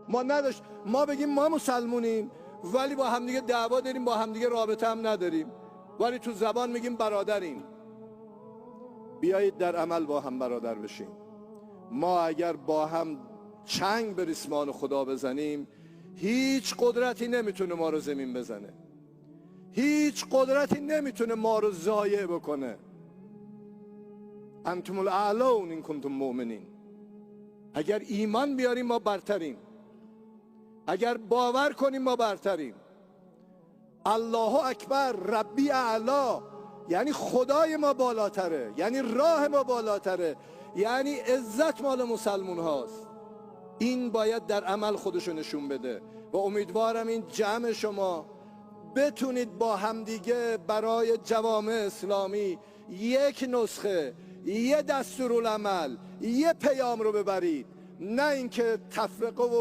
ما نداشت ما بگیم ما مسلمونیم ولی با همدیگه دعوا داریم، با همدیگه رابطه هم نداریم، ولی تو زبان میگیم برادریم. بیایید در عمل با هم برادر بشیم. ما اگر با هم چنگ به ریسمان خدا بزنیم، هیچ قدرتی نمیتونه ما رو زمین بزنه، هیچ قدرتی نمیتونه ما رو ضایع بکنه. انتم الاعلون این کنتم مؤمنین. اگر ایمان بیاریم ما برتریم، اگر باور کنیم ما برتریم. الله اکبر، ربی اعلا، یعنی خدای ما بالاتره، یعنی راه ما بالاتره، یعنی عزت مال مسلمون هاست. این باید در عمل خودشو نشون بده و امیدوارم این جمع شما بتونید با همدیگه برای جوامع اسلامی یک نسخه، یه دستورالعمل، یه پیام رو ببرید، نه اینکه تفرقه و